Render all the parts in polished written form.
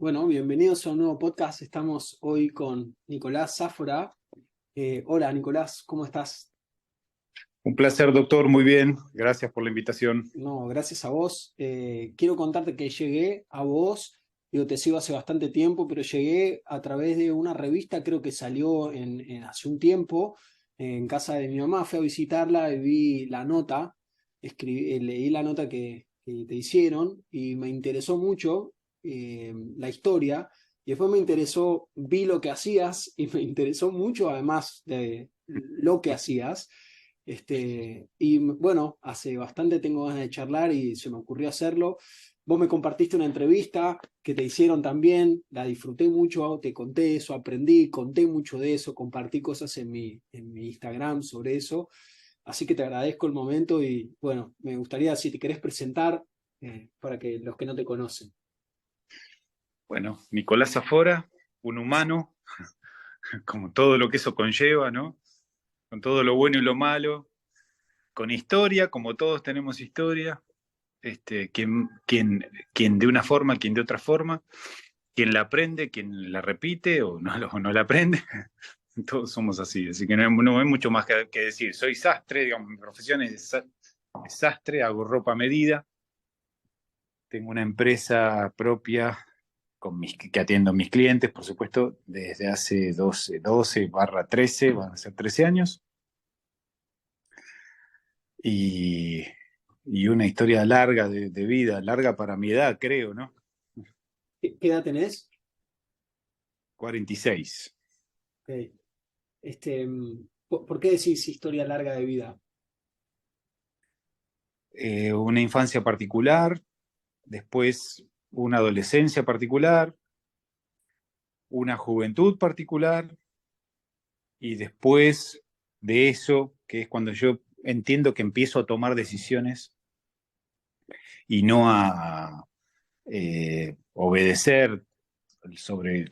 Bueno, bienvenidos a un nuevo podcast. Estamos hoy con Nicolás Sáfora. Hola Nicolás, ¿cómo estás? Un placer, doctor, muy bien. Gracias por la invitación. No, gracias a vos. Quiero contarte que llegué a vos, digo, te sigo hace bastante tiempo, pero llegué a través de una revista, creo que salió hace un tiempo, en casa de mi mamá. Fui a visitarla y vi la nota, leí la nota que te hicieron y me interesó mucho la historia. Y después me interesó, vi lo que hacías y me interesó mucho además de lo que hacías. Y bueno, hace bastante tengo ganas de charlar y se me ocurrió hacerlo. Vos me compartiste una entrevista que te hicieron también, la disfruté mucho, te conté eso, aprendí, conté mucho de eso, compartí cosas en mi Instagram sobre eso. Así que te agradezco el momento y bueno, me gustaría si te querés presentar para que los que no te conocen. Bueno, Nicolás Zafora, un humano, como todo lo que eso conlleva, ¿no? Con todo lo bueno y lo malo, con historia, como todos tenemos historia, quien de una forma, quien de otra forma, quien la aprende, quien la repite o no la aprende, todos somos así que no hay mucho más que decir. Soy sastre, digamos, mi profesión es sastre, hago ropa a medida, tengo una empresa propia que atiendo a mis clientes, por supuesto, desde hace 12/13, van a ser 13 años, y, y una historia larga de vida, larga para mi edad, creo, ¿no? ¿Qué edad tenés? 46. Ok. ¿Por qué decís historia larga de vida? Una infancia particular, después una adolescencia particular, una juventud particular, y después de eso, que es cuando yo entiendo que empiezo a tomar decisiones y no a obedecer sobre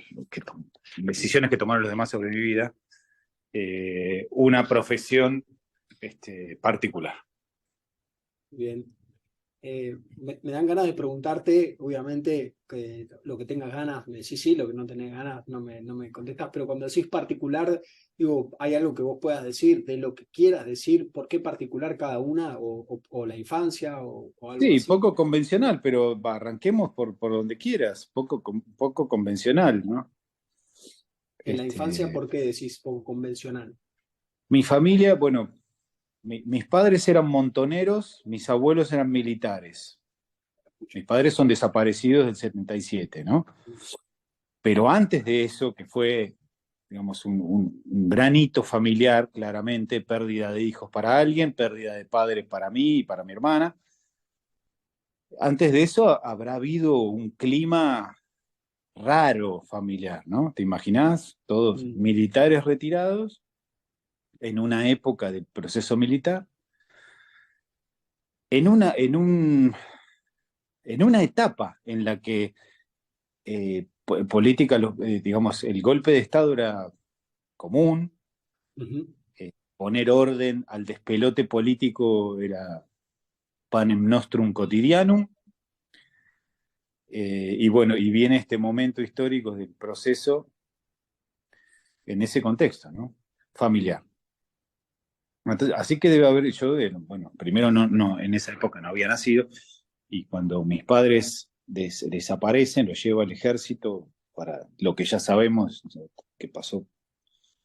decisiones que tomaron los demás sobre mi vida, una profesión particular. Bien. Me dan ganas de preguntarte, obviamente, que lo que tengas ganas, me decís sí, lo que no tenés ganas, no me contestas, pero cuando decís particular, digo, ¿hay algo que vos puedas decir de lo que quieras decir? ¿Por qué particular cada una? ¿O la infancia o algo Sí, así? poco convencional, pero arranquemos por donde quieras, poco convencional, ¿no? En la infancia, Este, ¿por qué decís poco convencional? mi familia, bueno, mis padres eran montoneros, mis abuelos eran militares. Mis padres son desaparecidos del 77, ¿no? Pero antes de eso, que fue, digamos, un gran hito familiar, claramente, pérdida de hijos para alguien, pérdida de padres para mí y para mi hermana. Antes de eso habrá habido un clima raro familiar, ¿no? ¿Te imaginás? Todos Mm, militares retirados en una época del proceso militar, en una, en un, en una etapa en la que política, digamos, el golpe de Estado era común, ujú. poner orden al despelote político era panem nostrum quotidianum, y bueno, y viene este momento histórico del proceso en ese contexto, ¿no? Familiar. Entonces, así que debe haber, bueno, primero en esa época no había nacido, y cuando mis padres desaparecen, los lleva al ejército para lo que ya sabemos que pasó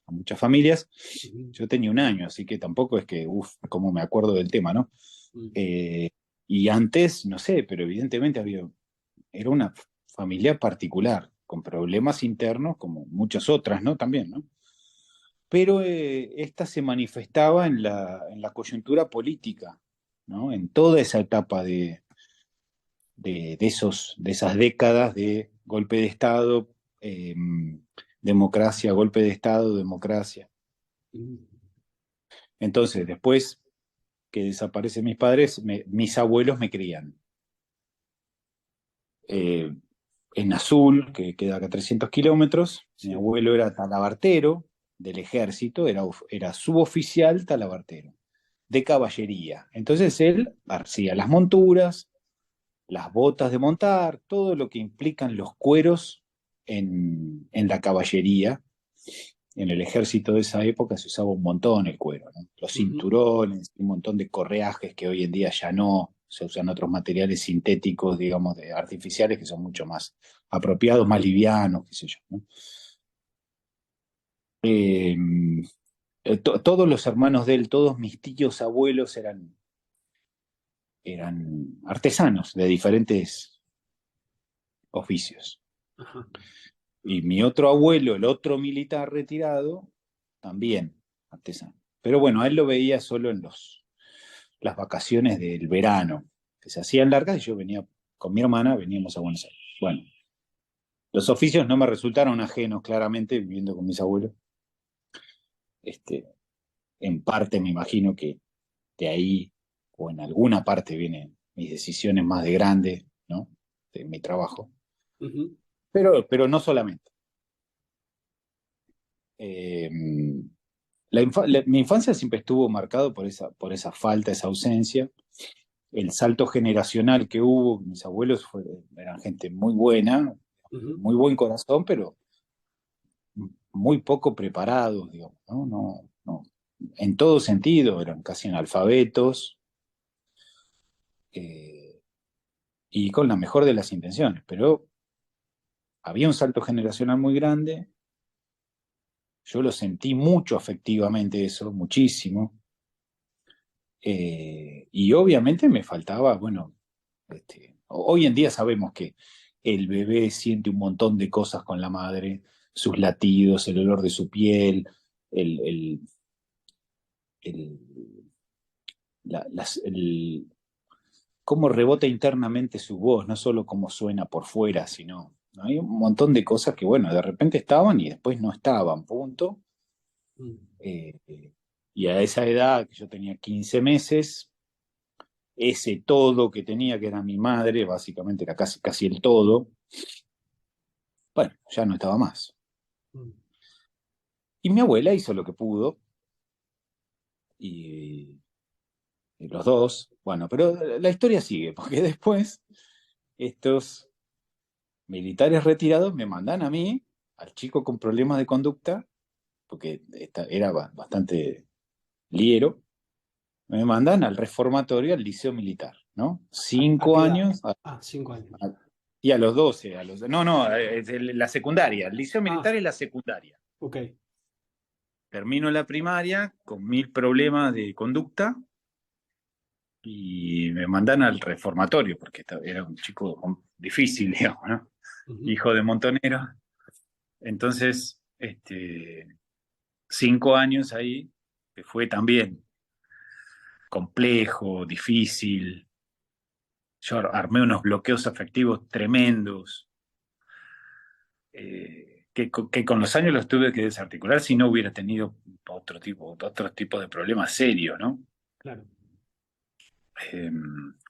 a muchas familias. Ujú. Yo tenía un año, así que tampoco es que, uff, cómo me acuerdo del tema, ¿no? Mm. Eh, y antes, no sé, pero evidentemente era una familia particular, con problemas internos, como muchas otras, ¿no? También, ¿no? Pero esta se manifestaba en la coyuntura política, ¿no? En toda esa etapa de esas décadas de golpe de Estado, eh, democracia, golpe de Estado, democracia. Mm. Entonces, después que desaparecen mis padres, mis abuelos me crían. Eh, en Azul, que queda acá a 300 kilómetros, mi Sí. abuelo era talabartero del ejército, era suboficial talabartero, de caballería. Entonces él hacía las monturas, las botas de montar, todo lo que implican los cueros en la caballería. En el ejército de esa época se usaba un montón el cuero, ¿no? Los Ujú, cinturones, un montón de correajes que hoy en día ya no, se usan otros materiales sintéticos, digamos, artificiales, que son mucho más apropiados, más livianos, qué sé yo, ¿no? Eh, Todos los hermanos de él, todos mis tíos abuelos eran artesanos de diferentes oficios. ajá, Y mi otro abuelo, el otro militar retirado, también artesano. Pero bueno, a él lo veía solo en las vacaciones del verano, que se hacían largas y yo venía con mi hermana, veníamos a Buenos Aires. Bueno, los oficios no me resultaron ajenos, claramente, viviendo con mis abuelos. Este, en parte me imagino que de ahí, o en alguna parte, vienen mis decisiones más de grande, ¿no? De mi trabajo. ujú, Pero no solamente. Eh, mi infancia siempre estuvo marcado por esa falta, esa ausencia. El salto generacional que hubo, mis abuelos eran gente muy buena, de ujú, muy buen corazón, pero muy poco preparados, digamos, ¿no? En todo sentido, eran casi analfabetos, eh, y con la mejor de las intenciones, pero había un salto generacional muy grande, yo lo sentí mucho afectivamente eso, muchísimo, y obviamente me faltaba, bueno, hoy en día sabemos que el bebé siente un montón de cosas con la madre, sus latidos, el olor de su piel, el, el, el, cómo rebota internamente su voz, no solo cómo suena por fuera, sino, ¿no? Hay un montón de cosas que, bueno, de repente estaban y después no estaban, punto. mm, Eh, y a esa edad, que yo tenía 15 meses, ese todo que tenía, que era mi madre, básicamente era casi, casi el todo, bueno, ya no estaba más. mm. Y mi abuela hizo lo que pudo, y, y los dos, bueno, pero la historia sigue, porque después estos militares retirados me mandan a mí, al chico con problemas de conducta, porque era bastante liero, me mandan al reformatorio, al liceo militar, ¿no? ¿A Cinco qué edad? años, Ah, 5 años. y a los 12, no, no, es la secundaria, el liceo Ah, militar es la secundaria. ok. Termino la primaria con 1000 problemas de conducta y me mandan al reformatorio, porque era un chico difícil, digamos, ¿no? Ujú, Hijo de montonero. Entonces, 5 años ahí, que fue también complejo, difícil. Yo armé unos bloqueos afectivos tremendos, que con los años los tuve que desarticular si no hubiera tenido otro tipo de problemas serios, ¿no? claro. Eh,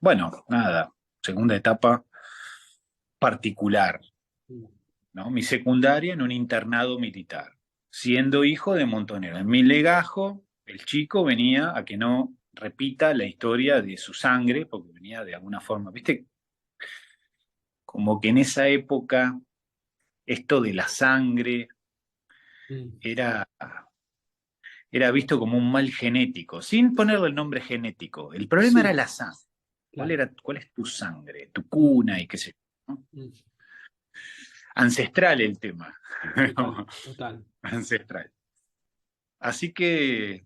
bueno, nada, segunda etapa particular, Mm, ¿no? Mi secundaria en un internado militar, siendo hijo de montonero. En mi legajo, el chico venía a que no repita la historia de su sangre, porque venía de alguna forma, ¿viste? Como que en esa época esto de la sangre mm. era, era visto como un mal genético, sin ponerle el nombre genético. El problema era Sí, la sangre. claro. ¿Cuál es tu sangre, tu Mm, cuna y qué sé yo, ¿no? mm. Ancestral el tema. Total, total. Ancestral. Así que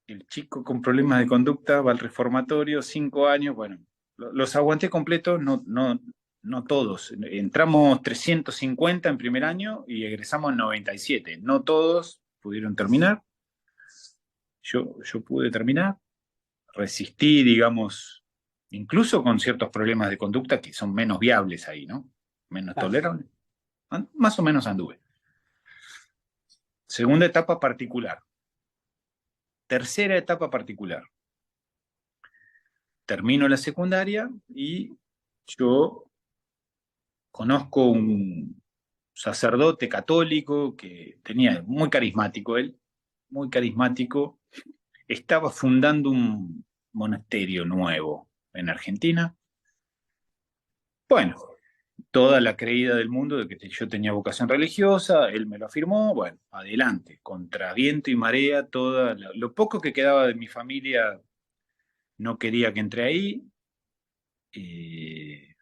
el chico con problemas de conducta va al reformatorio, 5 años, bueno, los aguanté completos, no todos. Entramos 350 en primer año y egresamos 97. No todos pudieron terminar. Yo pude terminar, resistí, digamos, incluso con ciertos problemas de conducta que son menos viables ahí, ¿no? Menos Claro. tolerables. Más o menos anduve. Segunda etapa particular. Tercera etapa particular. Termino la secundaria y yo conozco un sacerdote católico que tenía, muy carismático él, muy carismático, estaba fundando un monasterio nuevo en Argentina. Bueno, toda la creída del mundo de que yo tenía vocación religiosa, él me lo afirmó, bueno, adelante, contra viento y marea, lo poco que quedaba de mi familia no quería que entre ahí, eh,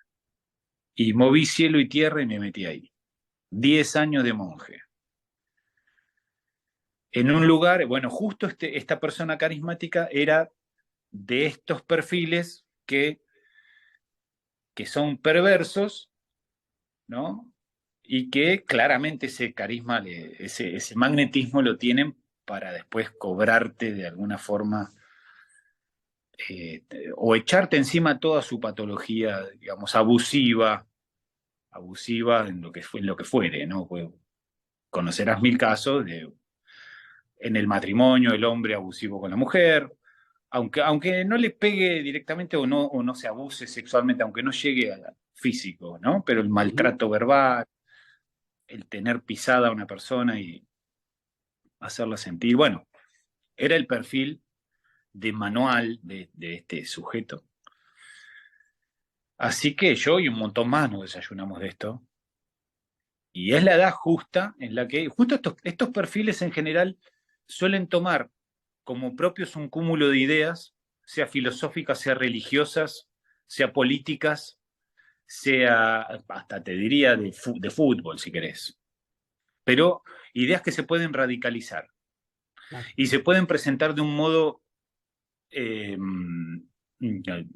y moví cielo y tierra y me metí ahí. 10 años de monje. En un lugar, bueno, justo esta persona carismática era de estos perfiles que son perversos, ¿no? Y que claramente ese carisma, ese magnetismo lo tienen para después cobrarte de alguna forma, o echarte encima toda su patología, digamos, abusiva en lo que fuere, ¿no? Pues conocerás mil casos en el matrimonio, el hombre abusivo con la mujer, aunque no le pegue directamente o no se abuse sexualmente, aunque no llegue a físico, ¿no? Pero el Ujú. maltrato verbal, el tener pisada a una persona y hacerla sentir, bueno, era el perfil de manual de este sujeto. Así que yo y un montón más nos desayunamos de esto. Y es la edad justa en la que, justo estos perfiles en general suelen tomar como propios un cúmulo de ideas, sea filosóficas, sea religiosas, sea políticas, sea, hasta te diría, de fútbol, si querés. Pero ideas que se pueden radicalizar Claro. y se pueden presentar de un modo eh,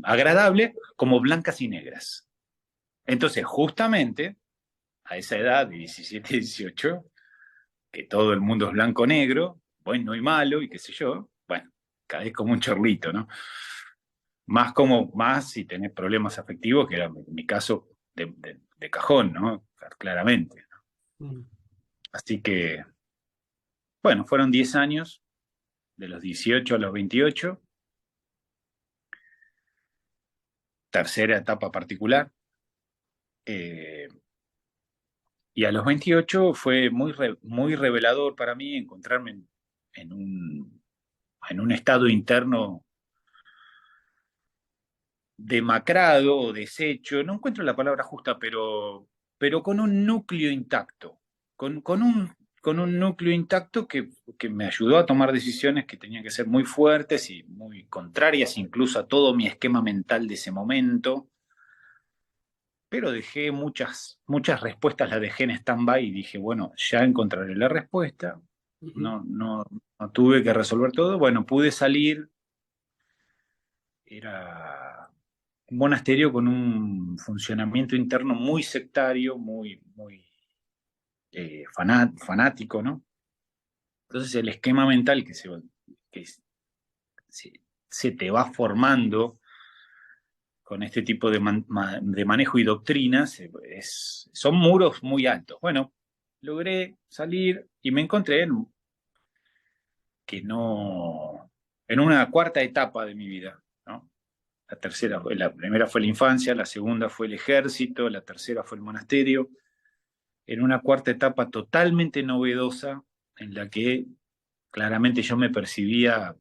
agradable como blancas y negras. Entonces, justamente a esa edad de 17, 18, que todo el mundo es blanco-negro, bueno y malo, y qué sé yo, bueno, caes como un chorlito, ¿no? Más si tenés problemas afectivos, que era mi caso de cajón, ¿no? Claramente. Mm. Así que, bueno, fueron 10 años, de los 18 a los 28, tercera etapa particular. eh, y a los 28 fue muy revelador para mí encontrarme en un, en un estado interno demacrado o deshecho, no encuentro la palabra justa, pero con un núcleo intacto, con un núcleo intacto que me ayudó a tomar decisiones que tenían que ser muy fuertes y muy contrarias incluso a todo mi esquema mental de ese momento, pero dejé muchas respuestas, las dejé en stand-by y dije, bueno, ya encontraré la respuesta, Ujú. no tuve que resolver todo, bueno, pude salir, era un monasterio con un funcionamiento interno muy sectario, muy fanático, ¿no? Entonces el esquema mental que se, se te va formando con este tipo de manejo y doctrinas son muros muy altos. Bueno, logré salir y me encontré que no, en una cuarta etapa de mi vida, ¿no? La primera fue la infancia, la segunda fue el ejército, la tercera fue el monasterio, en una cuarta etapa totalmente novedosa, en la que claramente yo me percibía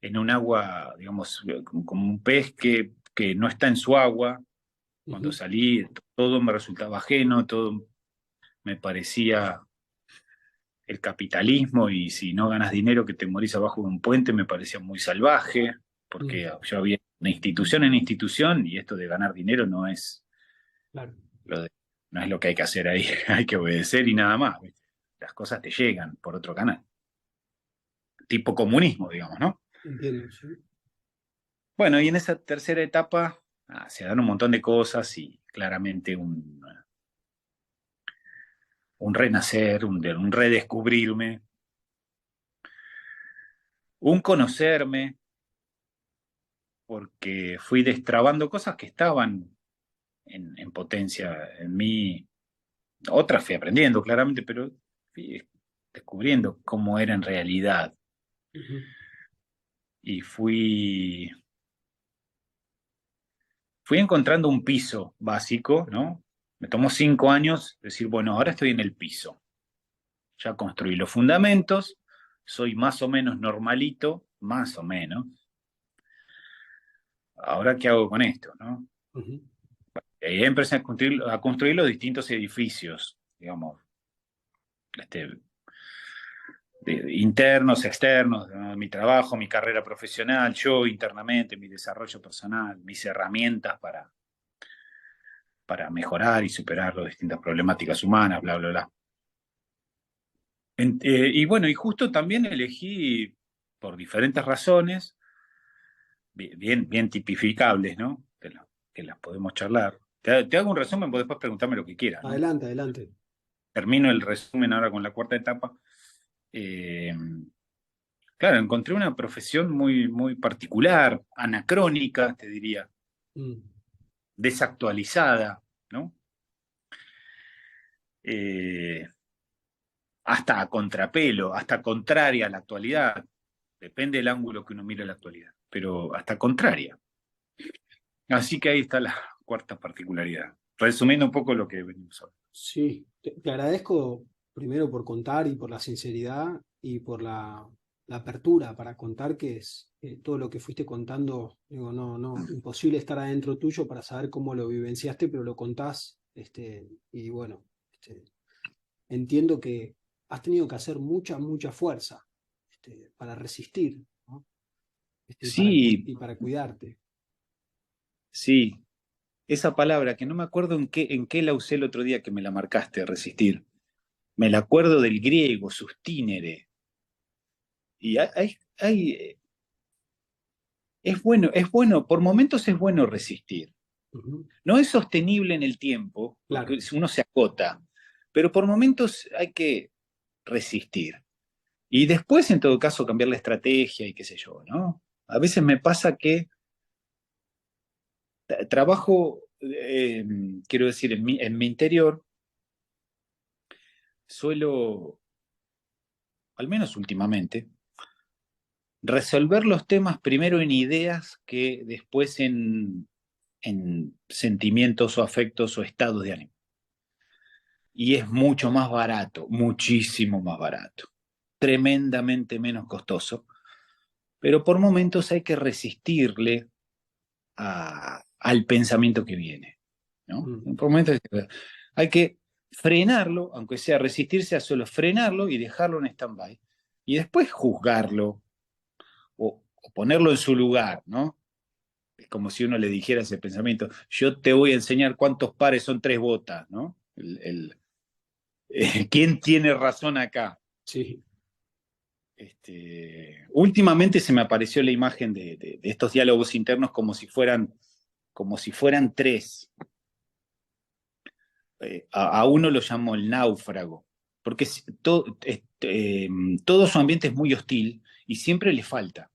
en un agua, digamos, como un pez que no está en su agua. Cuando Ujú. salí, todo me resultaba ajeno, todo me parecía el capitalismo y si no ganas dinero que te morís abajo de un puente me parecía muy salvaje, Mm. porque yo había una institución en institución y esto de ganar dinero Claro. lo de- no es lo que hay que hacer ahí, hay que obedecer y nada más, ¿viste? Las cosas te llegan por otro canal, tipo comunismo, digamos, ¿no? Entiendo, sí. Bueno, y en esa tercera etapa se dan un montón de cosas y claramente un renacer, un redescubrirme, un conocerme, porque fui destrabando cosas que estaban en potencia en mí, otras fui aprendiendo claramente, pero fui descubriendo cómo era en realidad. Ujú. Y fui encontrando un piso básico, ¿no? Me tomó 5 años decir, bueno, ahora estoy en el piso. Ya construí los fundamentos, soy más o menos normalito, más o menos. ¿ahora qué hago con esto, no? Ujú. Y ahí empecé a construir los distintos edificios, digamos, este, internos, externos, ¿no? Mi trabajo, mi carrera profesional, yo internamente, mi desarrollo personal, mis herramientas para mejorar y superar las distintas problemáticas humanas, bla, bla, bla. Y bueno, y justo también elegí, por diferentes razones, bien tipificables, ¿no? Que las podemos charlar. Te hago un resumen, vos después preguntarme lo que quieras, ¿no? Adelante, adelante. Termino el resumen ahora con la cuarta etapa. Eh, claro, encontré una profesión muy particular, anacrónica, te diría, Mm, desactualizada, ¿no? Eh, hasta a contrapelo, hasta contraria a la actualidad. Depende del ángulo que uno mire la actualidad, pero hasta contraria. Así que ahí está la cuarta particularidad. Resumiendo un poco lo que venimos hablando. sí, te agradezco primero por contar y por la sinceridad y por la apertura para contar que es todo lo que fuiste contando, digo, no, imposible estar adentro tuyo para saber cómo lo vivenciaste, pero lo contás, y bueno, entiendo que has tenido que hacer mucha fuerza, para resistir, ¿no? Sí, Y para cuidarte. sí, esa palabra que no me acuerdo en qué la usé el otro día que me la marcaste, resistir. Me la acuerdo del griego, sustinere. Y es bueno, por momentos es bueno resistir. Ujú. No es sostenible en el tiempo, Claro. porque uno se agota, pero por momentos hay que resistir. Y después, en todo caso, cambiar la estrategia y qué sé yo, ¿no? A veces me pasa que trabajo, quiero decir, en mi interior, suelo, al menos últimamente, resolver los temas primero en ideas que después en sentimientos o afectos o estados de ánimo. Y es mucho más barato, muchísimo más barato, tremendamente menos costoso, pero por momentos hay que resistirle al pensamiento que viene, ¿no? Mm. Por momentos hay que frenarlo, aunque sea resistirse a solo frenarlo y dejarlo en stand-by, y después juzgarlo o ponerlo en su lugar, ¿no? Es como si uno le dijera ese pensamiento, yo te voy a enseñar cuántos pares son tres botas, ¿no? ¿Quién tiene razón acá? Sí. Últimamente se me apareció la imagen de estos diálogos internos como si fueran tres. A uno lo llamo el náufrago, porque todo su ambiente es muy hostil y siempre le falta.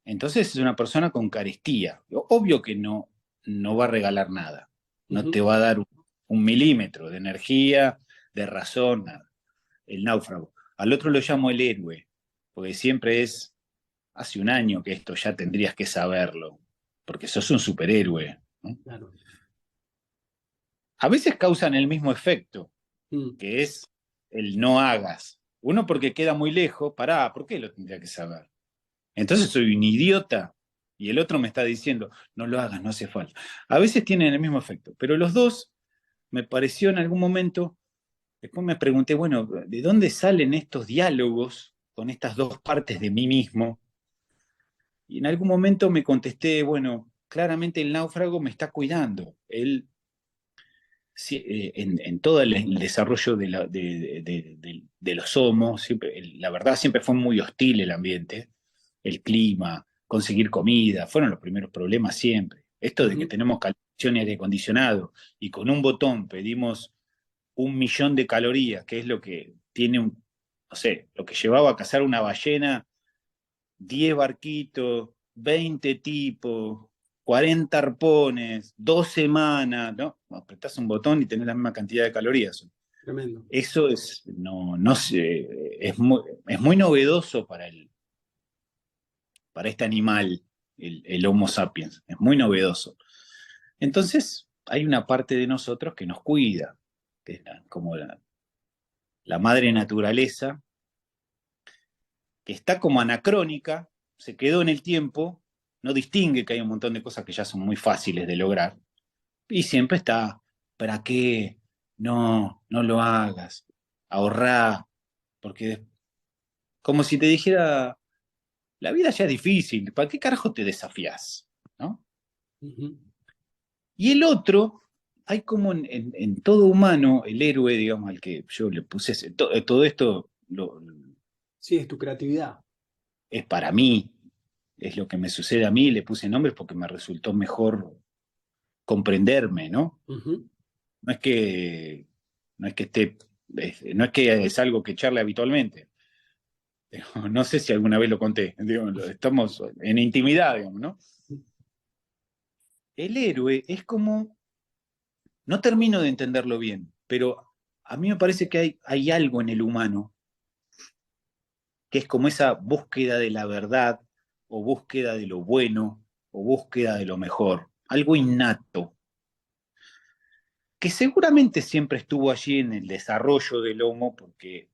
Entonces es una persona con carestía. Obvio que no va a regalar nada, no te Ujú. va a dar un milímetro de energía, de razón, nada. El náufrago. Al otro lo llamo el héroe, porque siempre hace un año que esto ya tendrías que saberlo, porque sos un superhéroe, ¿no? Claro. A veces causan el mismo efecto, Mm. que es el no hagas. Uno porque queda muy lejos, pará, ¿por qué lo tendría que saber? Entonces soy un idiota y el otro me está diciendo, no lo hagas, no hace falta. A veces tienen el mismo efecto, pero los dos me pareció en algún momento, después me pregunté, bueno, ¿de dónde salen estos diálogos con estas dos partes de mí mismo? Y en algún momento me contesté, bueno, claramente el náufrago me está cuidando. Él, en todo el desarrollo de los homos, la verdad siempre fue muy hostil el ambiente, el clima, conseguir comida, fueron los primeros problemas siempre. Esto de que Ujú. tenemos calefacción y aire acondicionado y con un botón pedimos 1 millón de calorías, que es lo que tiene no sé, lo que llevaba a cazar una ballena, 10 barquitos, 20 tipos, 40 arpones, 2 semanas, ¿no? Apretás un botón y tenés la misma cantidad de calorías. Tremendo. Eso no sé, es muy novedoso para este animal, el Homo sapiens, es muy novedoso. Entonces, hay una parte de nosotros que nos cuida, que es como la madre naturaleza, que está como anacrónica, se quedó en el tiempo, no distingue que hay un montón de cosas que ya son muy fáciles de lograr. Y siempre está, ¿para qué? No, no lo hagas, ahorrá, porque como si te dijera, la vida ya es difícil, ¿para qué carajo te desafías? ¿No? Ujú. Y el otro, hay como en todo humano, el héroe, digamos, al que yo le puse todo esto Sí, es tu creatividad. es para mí, es lo que me sucede a mí, le puse nombres porque me resultó mejor comprenderme, ¿no? Ujú. No es que, no es que esté, no es que es algo que charle habitualmente. Pero no sé si alguna vez lo conté, digo, estamos en intimidad, digamos, ¿no? El héroe es como, no termino de entenderlo bien, pero a mí me parece que hay algo en el humano que es como esa búsqueda de la verdad, o búsqueda de lo bueno, o búsqueda de lo mejor, algo innato, que seguramente siempre estuvo allí en el desarrollo del Homo, porque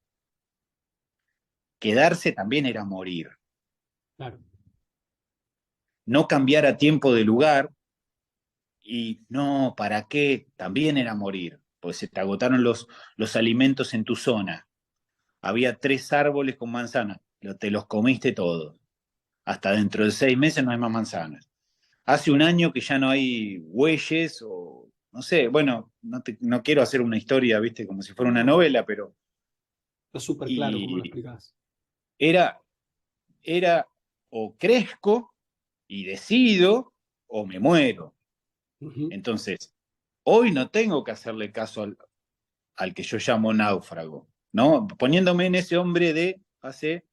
quedarse también era morir. Claro. No cambiar a tiempo de lugar, y no, ¿para qué? También era morir, pues se te agotaron los alimentos en tu zona. Había 3 árboles con manzanas, te los comiste todos. Hasta dentro de 6 meses no hay más manzanas. Hace un año que ya no hay bueyes o, no sé, bueno, no quiero hacer una historia, viste, como si fuera una No, novela, pero... está súper claro cómo lo Y explicás. era, era o crezco y decido o me muero. Ujú. Entonces, hoy no tengo que hacerle caso al que yo llamo náufrago, ¿no? Poniéndome en ese hombre de hace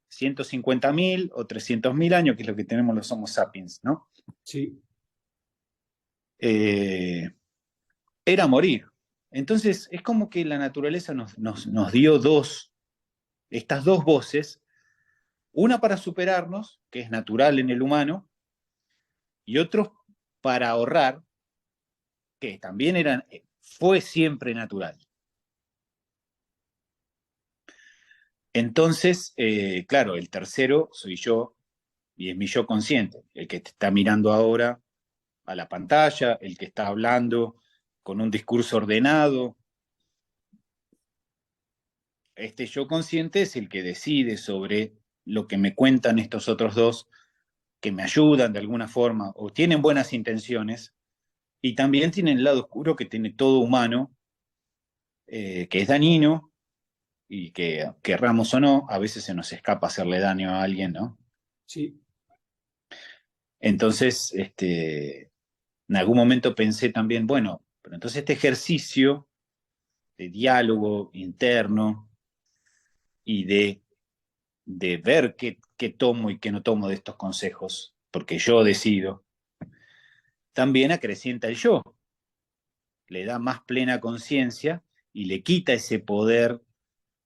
150.000 o 300.000 años, que es lo que tenemos los Homo sapiens, ¿no? Sí. Eh, Era morir. Entonces, es como que la naturaleza nos dio estas dos voces, una para superarnos, que es natural en el humano, y otros para ahorrar, que también fue siempre natural. Entonces, claro, el tercero soy yo, y es mi yo consciente, el que te está mirando ahora a la pantalla, el que está hablando con un discurso ordenado. Este yo consciente es el que decide sobre lo que me cuentan estos otros dos, que me ayudan de alguna forma o tienen buenas intenciones, y también tienen el lado oscuro que tiene todo humano, que es dañino y que, querramos o no, a veces se nos escapa hacerle daño a alguien, ¿no? Sí. Entonces, en algún momento pensé también, bueno, pero entonces este ejercicio de diálogo interno y de ver qué tomo y qué no tomo de estos consejos, porque yo decido, también acrecienta el yo, le da más plena conciencia y le quita ese poder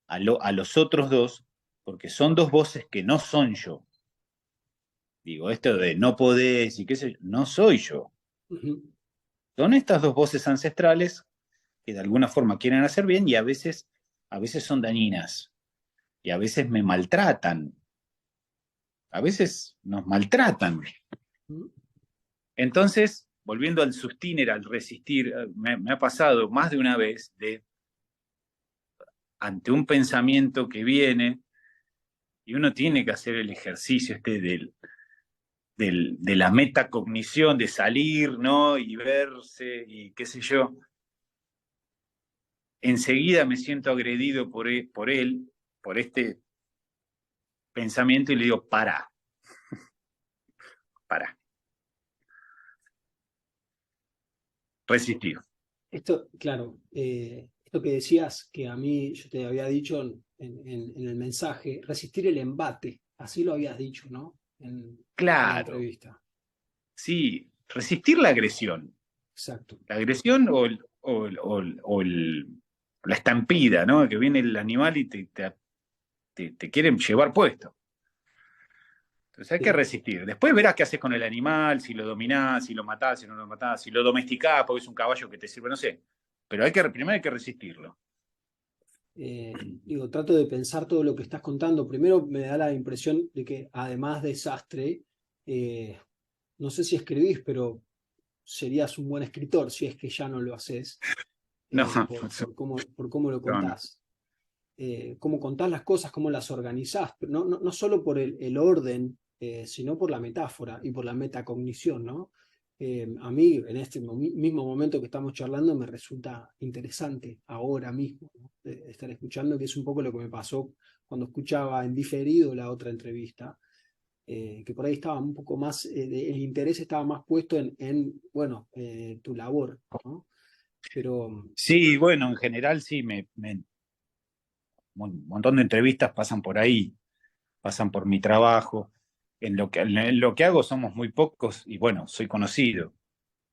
a los otros dos, porque son dos voces que no son yo. Digo, esto de no podés y qué sé yo, no soy yo. Ujú. Son estas dos voces ancestrales que de alguna forma quieren hacer bien y a veces son dañinas y a veces me maltratan, a veces nos maltratan. Ujú. Entonces, volviendo al sustiner, al resistir, me ha pasado más de una vez de, ante un pensamiento que viene, y uno tiene que hacer el ejercicio de la metacognición, de salir, ¿no? Y verse, y qué sé yo. Enseguida me siento agredido por él, por este pensamiento, y le digo, para, resistir. Esto, claro, esto que decías que a mí yo te había dicho en el mensaje, resistir el embate, así lo habías dicho, ¿no? En la Claro, entrevista. sí, resistir Exacto. la agresión o la estampida, ¿no? Que viene el animal y te quieren llevar puesto. Entonces hay que Eh, resistir. Después verás qué haces con el animal, si lo dominás, si lo matás, si no lo matás, si lo domesticás, porque es un caballo que te sirve, no sé. Pero primero hay que resistirlo. Digo, trato de pensar todo lo que estás contando. Primero me da la impresión de que además de Sastre, Eh, no sé si escribís, pero serías un buen escritor si es que ya no lo haces, No, por cómo lo no, no. contás. Cómo contás las cosas, cómo las organizás, pero no solo por el orden, sino por la metáfora y por la metacognición, ¿no? A mí, en este mismo momento que estamos charlando, me resulta interesante ahora mismo, ¿no? Estar escuchando, que es un poco lo que me pasó cuando escuchaba en diferido la otra entrevista, que por ahí estaba un poco más, el interés estaba más puesto bueno, tu labor, ¿no? Pero, Sí, bueno, en general sí, un montón de entrevistas pasan por ahí, pasan por mi trabajo. En lo que hago somos muy pocos y bueno, soy conocido,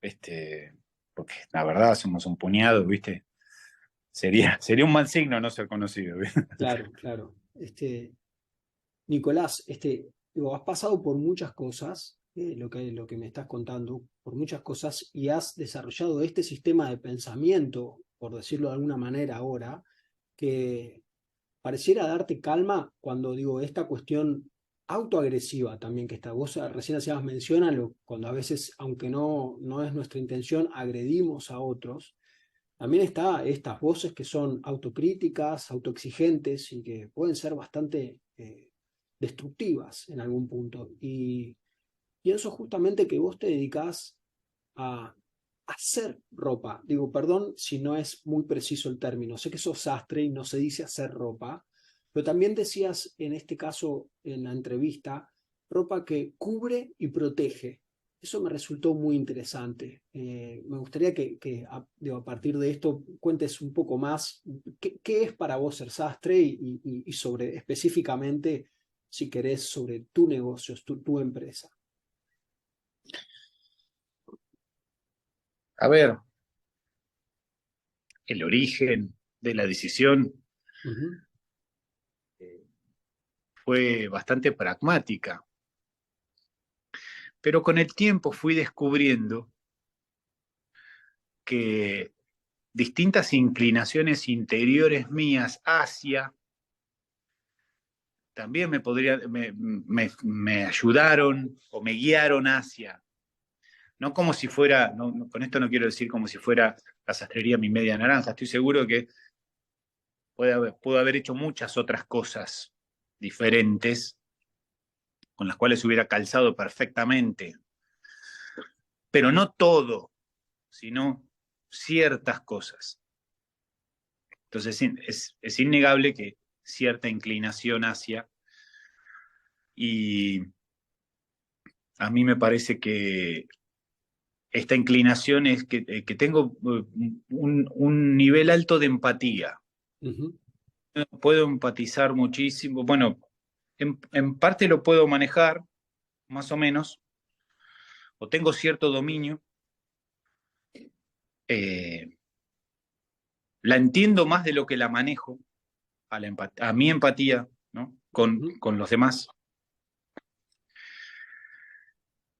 este, porque la verdad somos un puñado, ¿viste? Sería un mal signo no ser conocido, ¿viste? claro, claro. Nicolás, digo, has pasado por muchas cosas, lo que me estás contando, por muchas cosas, y has desarrollado este sistema de pensamiento, por decirlo de alguna manera ahora, que pareciera darte calma cuando digo esta cuestión autoagresiva también que está. Vos recién hacías mención a cuando a veces, aunque no es nuestra intención, agredimos a otros. También está estas voces que son autocríticas, autoexigentes y que pueden ser bastante destructivas en algún punto. Y pienso justamente que vos te dedicás a hacer ropa. Digo, perdón si no es muy preciso el término. Sé que sos sastre y no se dice hacer ropa, pero también decías en este caso en la entrevista, ropa que cubre y protege. Eso me resultó muy interesante. Me gustaría digo, a partir de esto cuentes un poco más qué es para vos ser sastre y sobre específicamente, si querés, sobre tu negocio, tu empresa. A ver, el origen de la decisión Ujú, eh, fue bastante pragmática, pero con el tiempo fui descubriendo que distintas inclinaciones interiores mías hacia también me ayudaron o me guiaron hacia. No como si fuera, con esto no quiero decir como si fuera la sastrería mi media naranja, estoy seguro que puedo haber hecho muchas otras cosas diferentes con las cuales hubiera calzado perfectamente, pero no todo, sino ciertas cosas. Entonces es innegable que cierta inclinación hacia, y a mí me parece que esta inclinación es que tengo un nivel alto de empatía. ujú, Puedo empatizar muchísimo. Bueno, en parte lo puedo manejar, más o menos, o tengo cierto dominio. eh, la entiendo más de lo que la manejo, a mi empatía, ¿no? ujú. Con los demás.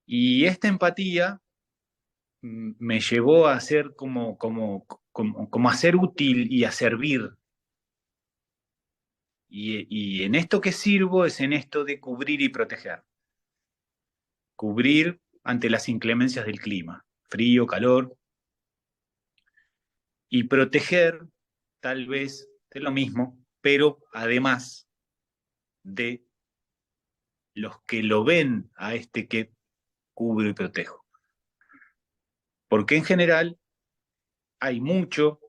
Y esta empatía me llevó a ser como a ser útil y a servir. Y en esto que sirvo es en esto de cubrir y proteger. Cubrir ante las inclemencias del clima, frío, calor, y proteger tal vez de lo mismo, pero además de los que lo ven a este que cubro y protejo. Porque en general hay mucho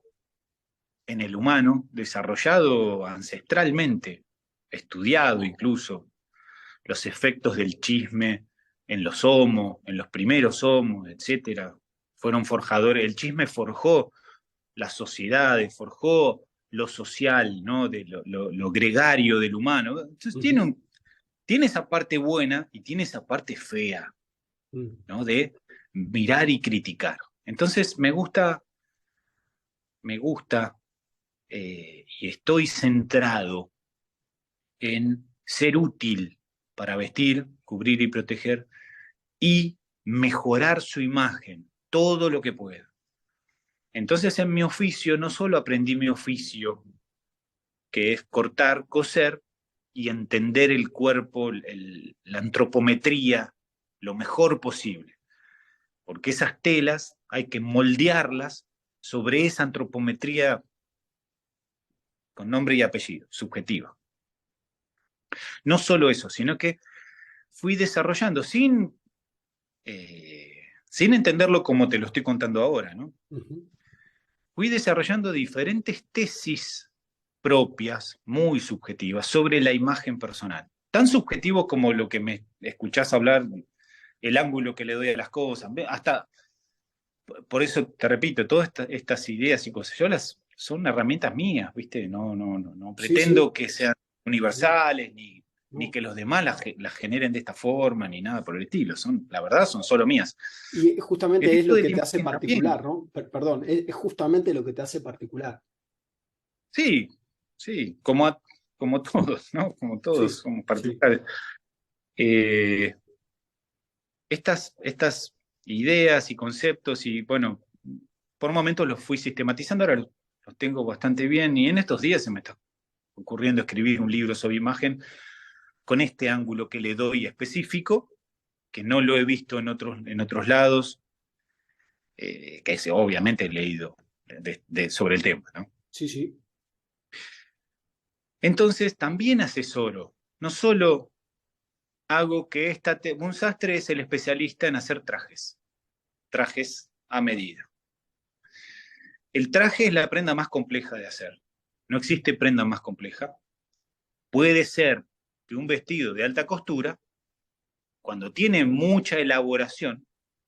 en el humano desarrollado ancestralmente, estudiado incluso, los efectos del chisme en los homos, en los primeros homos, etcétera, fueron forjadores. El chisme forjó las sociedades, forjó lo social, ¿no? De lo gregario del humano. Entonces Ujú, tiene esa parte buena y tiene esa parte fea, mm, ¿no? De mirar y criticar. Entonces me gusta y estoy centrado en ser útil para vestir, cubrir y proteger y mejorar su imagen todo lo que pueda. Entonces en mi oficio no solo aprendí mi oficio, que es cortar, coser y entender el cuerpo, la antropometría, lo mejor posible, porque esas telas hay que moldearlas sobre esa antropometría con nombre y apellido, subjetiva. No solo eso, sino que fui desarrollando sin entenderlo como te lo estoy contando ahora, ¿no? Fui desarrollando diferentes tesis propias, muy subjetivas, sobre la imagen personal. Tan subjetivo como lo que me escuchás hablar, el ángulo que le doy a las cosas, hasta, por eso te repito, todas estas ideas y cosas, son herramientas mías, ¿viste? No Sí, sí. pretendo que sean universales, ni No. que los demás las generen de esta forma, ni nada por el estilo. La verdad, son solo mías. Y El justamente es libro lo de que la te hace imagen también. particular, ¿no? Perdón, es justamente lo que te hace particular. Sí, sí, como todos, ¿no? Como todos Sí, somos sí. particulares. Eh, estas ideas y conceptos, y bueno, por momentos los fui sistematizando, ahora los tengo bastante bien, y en estos días se me está ocurriendo escribir un libro sobre imagen con este ángulo que le doy específico, que no lo he visto en otros lados, que obviamente he leído sobre el tema, ¿no? Sí, sí. Entonces también asesoro, no solo hago que un sastre es el especialista en hacer trajes a medida. El traje es la prenda más compleja de hacer. No existe prenda más compleja. Puede ser que un vestido de alta costura, cuando tiene mucha elaboración,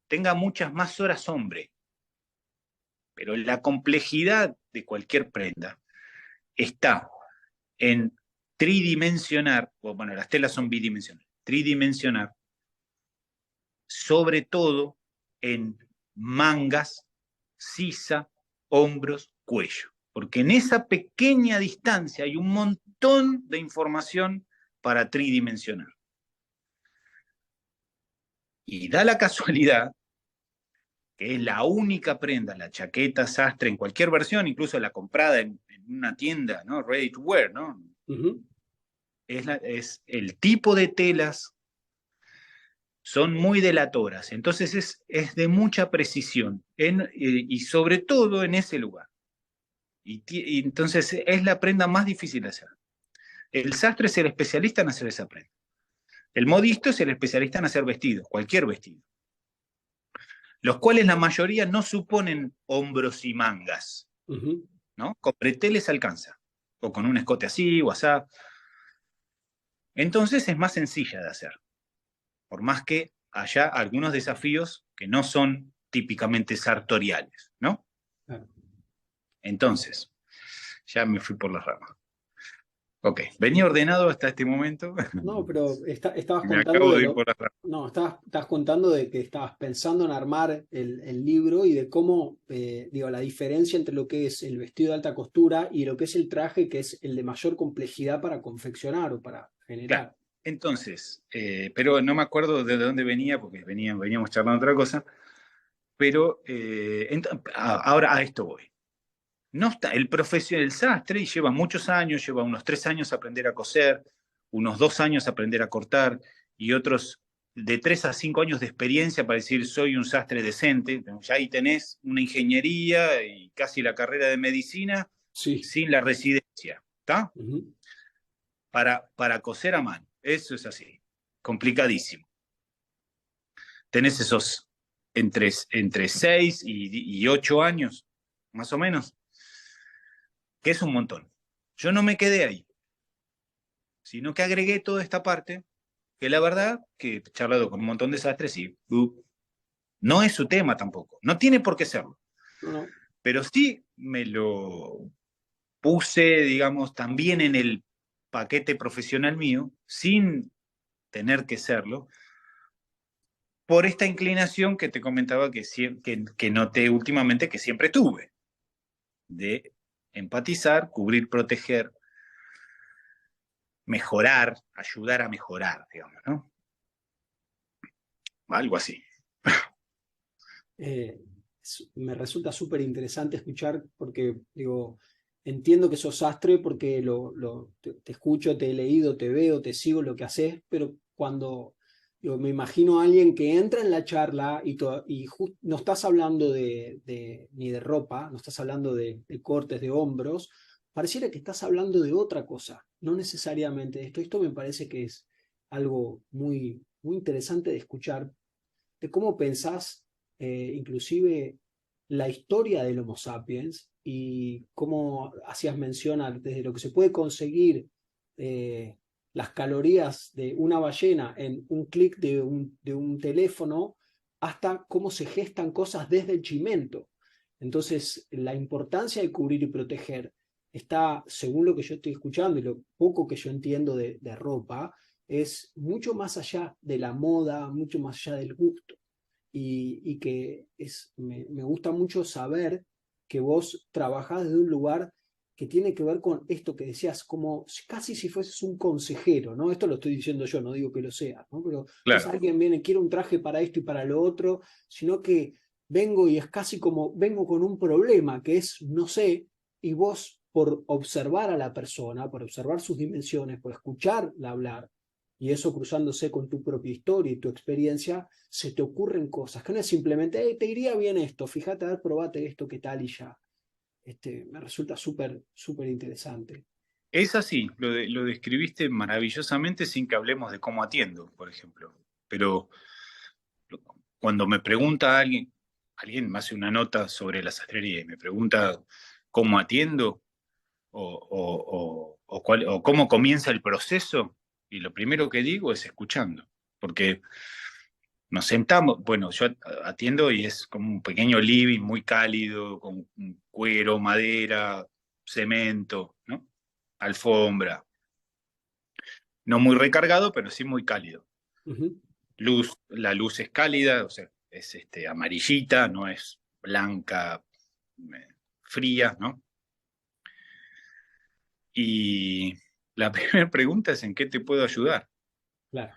tenga muchas más horas hombre, pero la complejidad de cualquier prenda está en tridimensionar, bueno, las telas son bidimensionales, tridimensionar, sobre todo en mangas, sisa, hombros, cuello. Porque en esa pequeña distancia hay un montón de información para tridimensionar. Y da la casualidad que es la única prenda, la chaqueta sastre en cualquier versión, incluso la comprada en una tienda, ¿no? Ready to wear, ¿no? Ujú. Es el tipo de telas son muy delatoras, entonces es de mucha precisión y sobre todo en ese lugar. Y entonces es la prenda más difícil de hacer. El sastre es el especialista en hacer esa prenda. El modisto es el especialista en hacer vestidos, cualquier vestido, los cuales la mayoría no suponen hombros y mangas, Ujú. ¿no? Con bretel les alcanza, o con un escote así o así. Entonces es más sencilla de hacer, por más que haya algunos desafíos que no son típicamente sartoriales, ¿no? Claro. Entonces, ya me fui por las ramas. Ok, venía ordenado hasta este momento. No, pero estabas Me contando acabo de de ir lo. por las ramas. No, estabas contando de que estabas pensando en armar el libro y de cómo, digo, la diferencia entre lo que es el vestido de alta costura y lo que es el traje, que es el de mayor complejidad para confeccionar o para Claro. generar. Entonces, pero no me acuerdo de dónde venía, porque veníamos charlando otra cosa, pero ahora a esto voy. No está, el sastre lleva muchos años, lleva unos 3 años aprender a coser, unos 2 años aprender a cortar y otros de 3 a 5 años de experiencia para decir soy un sastre decente. Ya ahí tenés una ingeniería y casi la carrera de medicina Sí. sin la residencia, ¿está? Ujú. Para coser a mano. Eso es así, complicadísimo. Tenés esos entre 6 y 8 años, más o menos, que es un montón. Yo no me quedé ahí, sino que agregué toda esta parte, que la verdad, que he charlado con un montón de sastres y no es su tema tampoco, no tiene por qué serlo, No, no. pero sí me lo puse, digamos, también en el paquete profesional mío, sin tener que serlo, por esta inclinación que te comentaba que noté últimamente que siempre tuve, de empatizar, cubrir, proteger, mejorar, ayudar a mejorar, digamos, ¿no? Algo así. Eh, Me resulta súper interesante escuchar porque, digo, entiendo que sos sastre porque te escucho, te he leído, te veo, te sigo lo que haces, pero cuando Yo me imagino a alguien que entra en la charla y no estás hablando ni de ropa, no estás hablando de cortes de hombros, pareciera que estás hablando de otra cosa, no necesariamente de esto. Esto me parece que es algo muy, muy interesante de escuchar, de cómo pensás inclusive la historia del Homo sapiens y cómo hacías mención desde lo que se puede conseguir eh, las calorías de una ballena en un clic de un teléfono hasta cómo se gestan cosas desde el chimento. Entonces, la importancia de cubrir y proteger está, según lo que yo estoy escuchando y lo poco que yo entiendo de ropa, es mucho más allá de la moda, mucho más allá del gusto. Y que me gusta mucho saber que vos trabajás desde un lugar que tiene que ver con esto que decías, como casi si fueses un consejero, ¿no? Esto lo estoy diciendo yo, no digo que lo sea, ¿no? Pero entonces Claro. alguien viene, quiere un traje para esto y para lo otro, sino que vengo y es casi como, vengo con un problema que es, no sé, y vos por observar a la persona, por observar sus dimensiones, por escucharla hablar, y eso cruzándose con tu propia historia y tu experiencia, se te ocurren cosas, que no es simplemente, hey, te iría bien esto, fíjate, a ver, probate esto, qué tal y ya. Me resulta súper, súper interesante. Es así, lo describiste maravillosamente sin que hablemos de cómo atiendo, por ejemplo. Pero cuando me pregunta alguien me hace una nota sobre la sastrería y me pregunta cómo atiendo o cómo comienza el proceso, y lo primero que digo es escuchando, porque nos sentamos, bueno, yo atiendo y es como un pequeño living muy cálido, con cuero, madera, cemento, ¿no? Alfombra. No muy recargado, pero sí muy cálido. Uh -huh. La luz es cálida, o sea, es amarillita, no es blanca, fría, ¿no? Y la primera pregunta es: ¿en qué te puedo ayudar? Claro,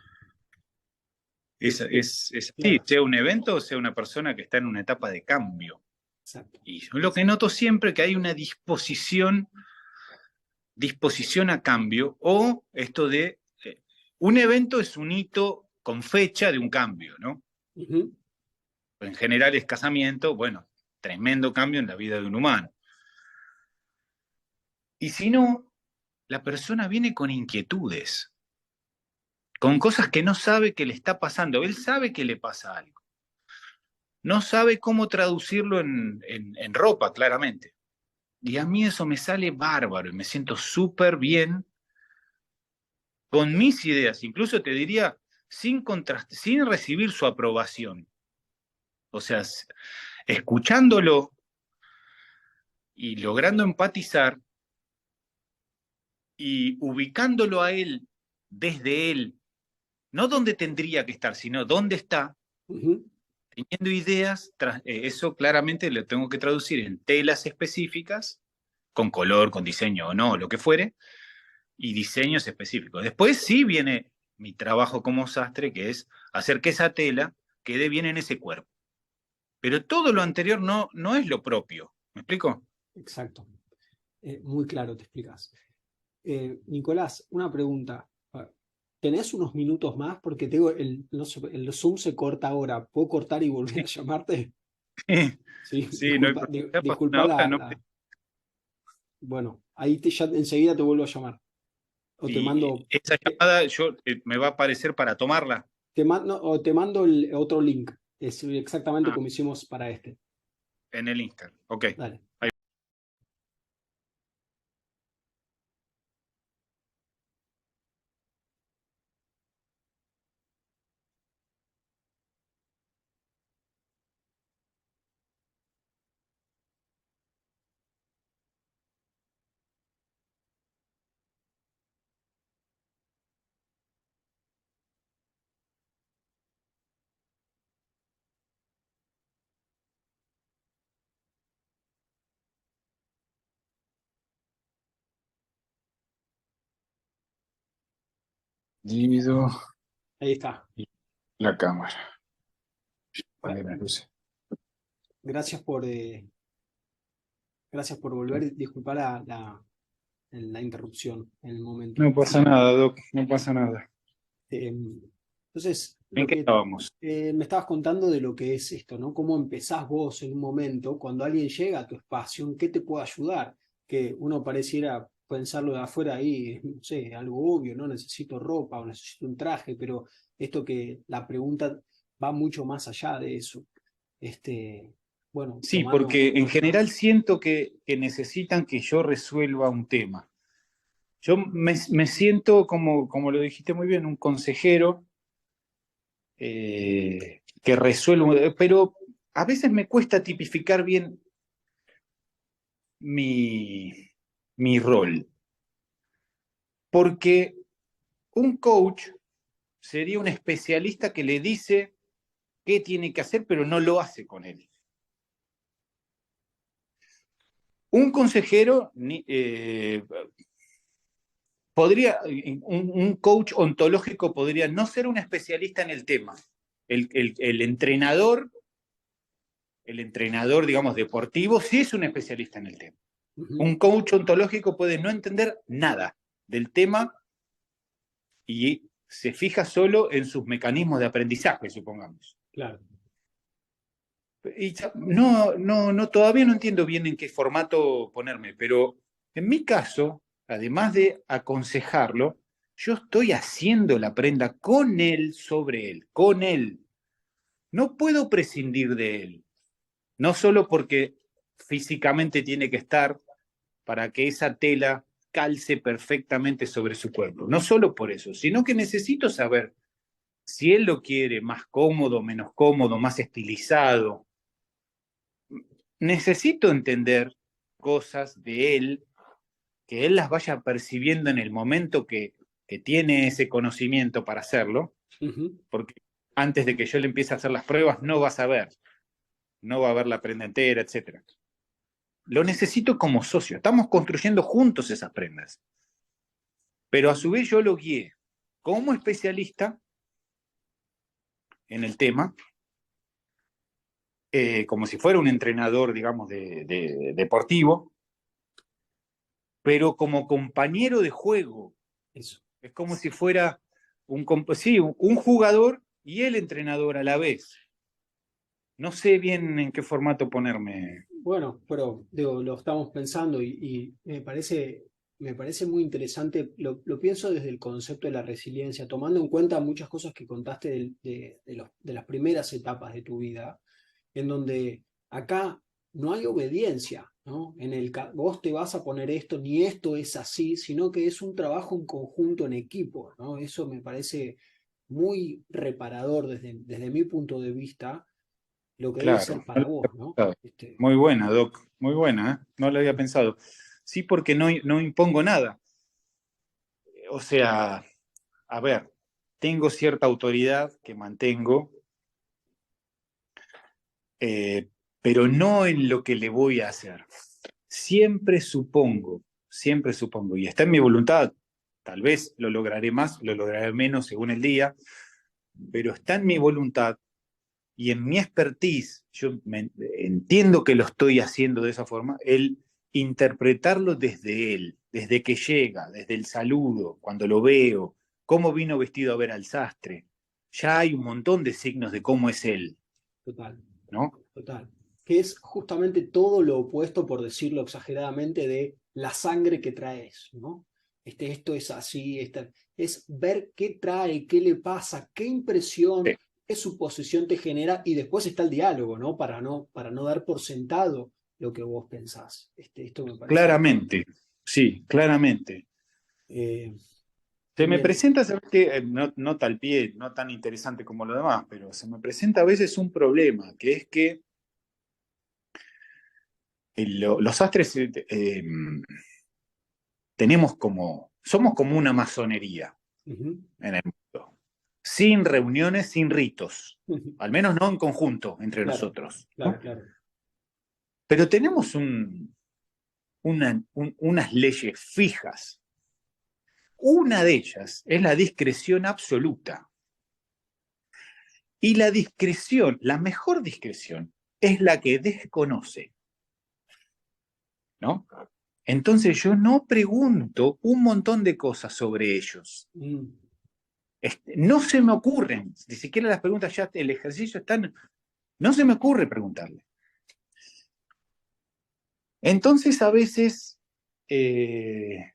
Es así, claro, sea un evento o sea una persona que está en una etapa de cambio. exacto. Y yo lo que noto siempre es que hay una disposición a cambio, o esto de un evento es un hito con fecha de un cambio, ¿no? Uh -huh. En general es casamiento, bueno, tremendo cambio en la vida de un humano. Y si no, la persona viene con inquietudes, con cosas que no sabe que le está pasando. Él sabe que le pasa algo. No sabe cómo traducirlo en ropa, claramente. Y a mí eso me sale bárbaro y me siento súper bien con mis ideas. Incluso te diría, sin recibir su aprobación. O sea, escuchándolo y logrando empatizar y ubicándolo a él desde él, no donde tendría que estar, sino dónde está, Uh -huh. teniendo ideas, eso claramente lo tengo que traducir en telas específicas, con color, con diseño o no, lo que fuere, y diseños específicos. Después sí viene mi trabajo como sastre, que es hacer que esa tela quede bien en ese cuerpo. Pero todo lo anterior no es lo propio. ¿Me explico? Exacto. Muy claro te explicas. Nicolás, una pregunta. ¿Tenés unos minutos más? Porque tengo no sé, el Zoom se corta ahora. ¿Puedo cortar y volver a llamarte? Sí, Sí, no hay problema. Ya pasó una disculpa hora, no. Bueno, ahí ya enseguida te vuelvo a llamar. O te Y mando, esa llamada me va a aparecer para tomarla. o te mando el otro link. Es exactamente Ah, como hicimos para este. en el Instagram. Ok. Dale. Divido Ahí está. la cámara. Bueno, Poner las luces. gracias gracias por volver. Disculpa la interrupción en el momento. No pasa nada, Doc, no pasa nada. Eh, entonces, ¿En lo qué que estábamos? me estabas contando de lo que es esto, ¿no? Cómo empezás vos en un momento, cuando alguien llega a tu espacio, ¿en qué te puede ayudar? Que uno pareciera pensarlo de afuera ahí, no sé, algo obvio, ¿no? Necesito ropa o necesito un traje, pero esto que la pregunta va mucho más allá de eso. Este, bueno, Sí, tomando, porque en general siento que necesitan que yo resuelva un tema. Yo me siento, como lo dijiste muy bien, un consejero que resuelve, pero a veces me cuesta tipificar bien mi, mi rol, porque un coach sería un especialista que le dice qué tiene que hacer, pero no lo hace con él. Un consejero podría, un coach ontológico podría no ser un especialista en el tema. El entrenador, digamos, deportivo, sí es un especialista en el tema. ujú, Un coach ontológico puede no entender nada del tema y se fija solo en sus mecanismos de aprendizaje, supongamos. claro. Y no, todavía no entiendo bien en qué formato ponerme, pero en mi caso, además de aconsejarlo, yo estoy haciendo la prenda con él sobre él, con él. No puedo prescindir de él, no solo porque físicamente tiene que estar para que esa tela calce perfectamente sobre su cuerpo, no solo por eso, sino que necesito saber si él lo quiere más cómodo, menos cómodo, más estilizado. Necesito entender cosas de él, que él las vaya percibiendo en el momento que tiene ese conocimiento para hacerlo, Ujú, porque antes de que yo le empiece a hacer las pruebas no va a saber, no va a ver la prenda entera, etc. Lo necesito como socio, estamos construyendo juntos esas prendas, pero a su vez yo lo guié como especialista en el tema, como si fuera un entrenador, digamos, de deportivo, pero como compañero de juego. eso. Es como si fuera sí, un jugador y el entrenador a la vez. No sé bien en qué formato ponerme. Bueno, pero digo, lo estamos pensando y me parece muy interesante, lo pienso desde el concepto de la resiliencia, tomando en cuenta muchas cosas que contaste de las primeras etapas de tu vida, en donde acá no hay obediencia, ¿no? Vos te vas a poner esto, ni esto es así, sino que es un trabajo en conjunto, en equipo, ¿no? Eso me parece muy reparador desde mi punto de vista, lo que debe ser Claro, no para lo vos, había ¿no? pensado. Este, Muy buena, Doc. Muy buena, ¿eh? No lo había pensado. Sí, porque no impongo nada. O sea, a ver, tengo cierta autoridad que mantengo, eh, pero no en lo que le voy a hacer. Siempre supongo, y está en mi voluntad. Tal vez lo lograré más, lo lograré menos según el día, pero está en mi voluntad y en mi expertise, entiendo que lo estoy haciendo de esa forma, el interpretarlo desde él, desde que llega, desde el saludo, cuando lo veo, cómo vino vestido a ver al sastre. Ya hay un montón de signos de cómo es él, total, ¿no? total. Que es justamente todo lo opuesto, por decirlo exageradamente, de la sangre que traes, ¿no? Esto es así, es ver qué trae, qué le pasa, qué impresión, Sí. qué suposición te genera, y después está el diálogo, ¿no? Para no dar por sentado lo que vos pensás. Esto me parece Claramente, sí, claramente. eh, Se me tremendo. presenta, ¿sabes qué? No tal pie, no tan interesante como lo demás, pero se me presenta a veces un problema, que es que los sastres somos como una masonería Ujú. en el mundo, sin reuniones, sin ritos, al menos no en conjunto entre Claro, nosotros, claro, ¿no? claro. Pero tenemos unas leyes fijas. Una de ellas es la discreción absoluta. Y la discreción, la mejor discreción, es la que desconoce, ¿no? Entonces yo no pregunto un montón de cosas sobre ellos. Mm, No se me ocurren, ni siquiera las preguntas ya, el ejercicio está, no se me ocurre preguntarle. Entonces a veces me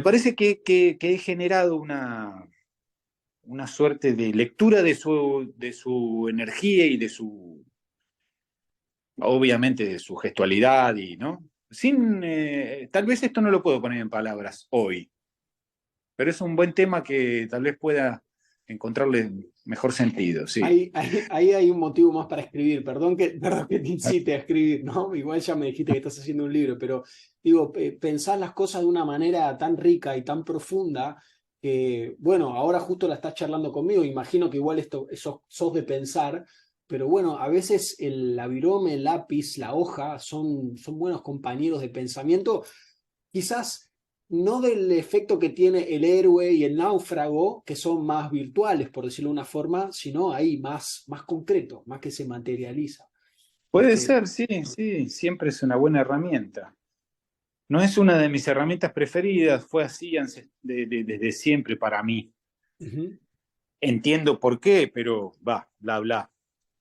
parece que he generado una suerte de lectura de su energía y de su, obviamente, de su gestualidad y, ¿no? Tal vez esto no lo puedo poner en palabras hoy, pero es un buen tema que tal vez pueda encontrarle mejor sentido, sí. Ahí hay un motivo más para escribir. Perdón que te incite a escribir, ¿no? Igual ya me dijiste que estás haciendo un libro, pero digo, pensás las cosas de una manera tan rica y tan profunda que, bueno, ahora justo la estás charlando conmigo. Imagino que igual sos de pensar, pero bueno, a veces la virome, el lápiz, la hoja son buenos compañeros de pensamiento. Quizás no del efecto que tiene el héroe y el náufrago, que son más virtuales, por decirlo de una forma, sino ahí más concreto, más que se materializa. Puede Este, ser, sí, sí, siempre es una buena herramienta. No es una de mis herramientas preferidas, fue así desde siempre para mí. ujú. Entiendo por qué, pero va, bla, bla.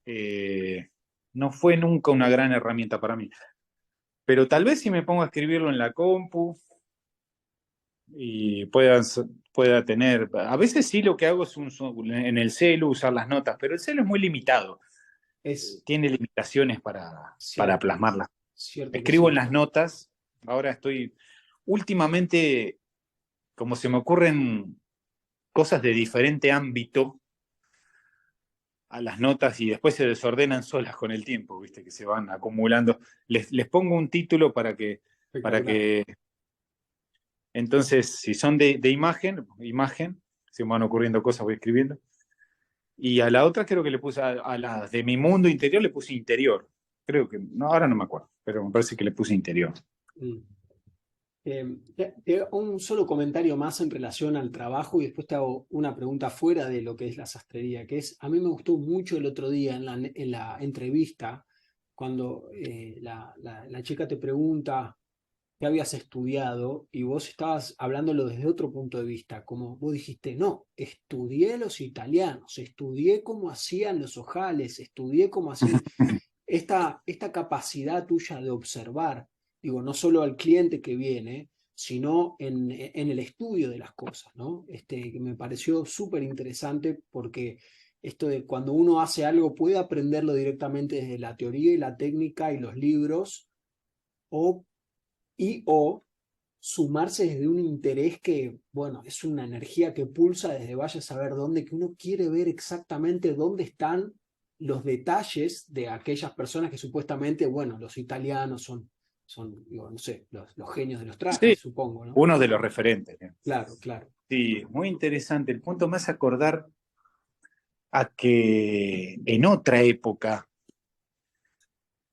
Eh, no fue nunca una gran herramienta para mí. Pero tal vez si me pongo a escribirlo en la compu y pueda tener. A veces sí lo que hago es en el celu usar las notas, pero el celu es muy limitado. Es Tiene limitaciones para cierto, plasmarlas. cierto que Escribo en sí. las notas. Ahora estoy. Últimamente, como se me ocurren cosas de diferente ámbito a las notas y después se desordenan solas con el tiempo, ¿viste? Que se van acumulando. Les pongo un título para Espectacular. que entonces, si son de imagen, se me van ocurriendo cosas, voy escribiendo. Y a la otra creo que le puse, a las de mi mundo interior le puse interior. Creo que, no, ahora no me acuerdo, pero me parece que le puse interior. Mm. Un solo comentario más en relación al trabajo y después te hago una pregunta fuera de lo que es la sastrería, que es, a mí me gustó mucho el otro día en la entrevista, cuando la chica te pregunta qué habías estudiado y vos estabas hablándolo desde otro punto de vista, como vos dijiste, no, estudié los italianos, estudié cómo hacían los ojales, estudié cómo hacían esta capacidad tuya de observar, digo, no solo al cliente que viene, sino en el estudio de las cosas, ¿no? Que me pareció súper interesante porque esto de cuando uno hace algo puede aprenderlo directamente desde la teoría y la técnica y los libros, o, o sumarse desde un interés que, bueno, es una energía que pulsa desde vaya a saber dónde, que uno quiere ver exactamente dónde están los detalles de aquellas personas que supuestamente, bueno, los italianos digo, no sé, los genios de los Sí, trajes, supongo, ¿no? uno de los referentes. ¿Eh? Claro, claro. Sí, muy interesante. El punto me hace acordar a que en otra época,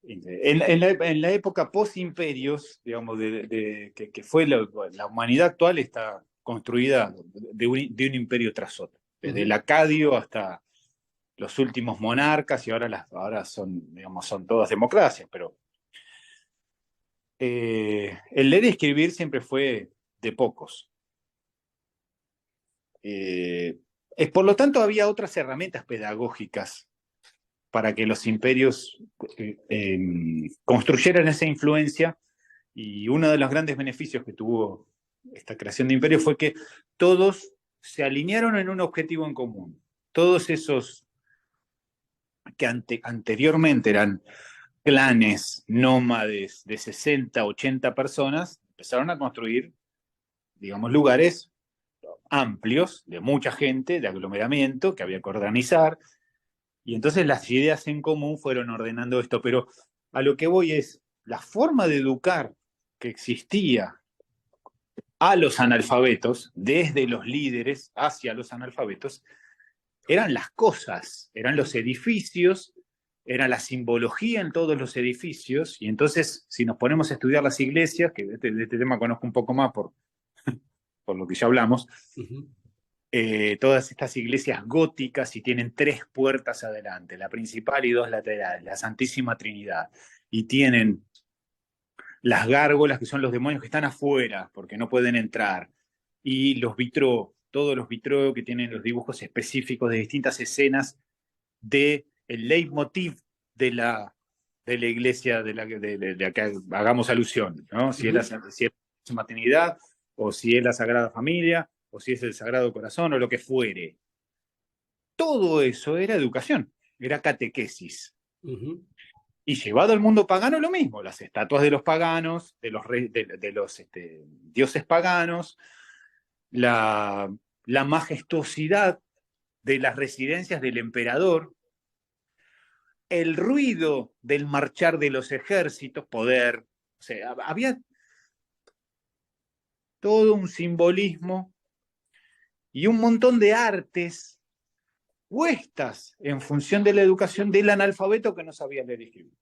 en la época post-imperios, digamos, que fue la humanidad actual, está construida de un imperio tras otro, desde el Ujú. acadio hasta los últimos monarcas, y ahora son, digamos, son todas democracias, pero el leer y escribir siempre fue de pocos. Eh, por lo tanto, había otras herramientas pedagógicas para que los imperios construyeran esa influencia. Y uno de los grandes beneficios que tuvo esta creación de imperio fue que todos se alinearon en un objetivo en común. Todos esos que anteriormente eran clanes nómades de 60, 80 personas, empezaron a construir, digamos, lugares amplios, de mucha gente, de aglomeramiento, que había que organizar, y entonces las ideas en común fueron ordenando esto, pero a lo que voy es, la forma de educar que existía a los analfabetos, desde los líderes hacia los analfabetos, eran las cosas, eran los edificios, era la simbología en todos los edificios, y entonces si nos ponemos a estudiar las iglesias, que de este tema conozco un poco más por lo que ya hablamos, Ujú. todas estas iglesias góticas y tienen tres puertas adelante, la principal y dos laterales, la Santísima Trinidad, y tienen las gárgolas, que son los demonios que están afuera, porque no pueden entrar, y los vitros todos los vitreos que tienen los dibujos específicos de distintas escenas del leitmotiv de la iglesia de la que hagamos alusión, ¿no? Si es la maternidad, o si es la Sagrada Familia, o si es el Sagrado Corazón, o lo que fuere. Todo eso era educación, era catequesis. Y llevado al mundo pagano lo mismo, las estatuas de los paganos, de los dioses paganos, la majestuosidad de las residencias del emperador, el ruido del marchar de los ejércitos, poder, o sea, había todo un simbolismo y un montón de artes puestas en función de la educación del analfabeto que no sabía leer y escribir.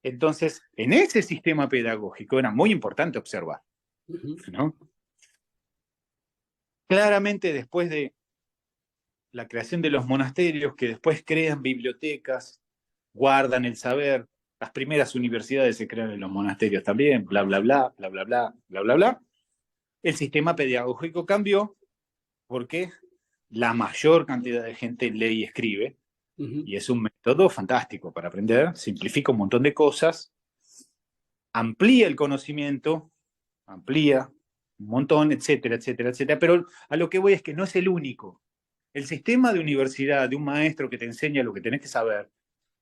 Entonces, en ese sistema pedagógico era muy importante observar, ¿no? Claramente, después de la creación de los monasterios, que después crean bibliotecas, guardan el saber, las primeras universidades se crean en los monasterios también, bla, bla, bla, bla, bla, bla, bla, bla, bla. El sistema pedagógico cambió porque la mayor cantidad de gente lee y escribe, y es un método fantástico para aprender, simplifica un montón de cosas, amplía el conocimiento, amplía un montón, etcétera, etcétera, etcétera. Pero a lo que voy es que no es el único. El sistema de universidad, de un maestro que te enseña lo que tenés que saber,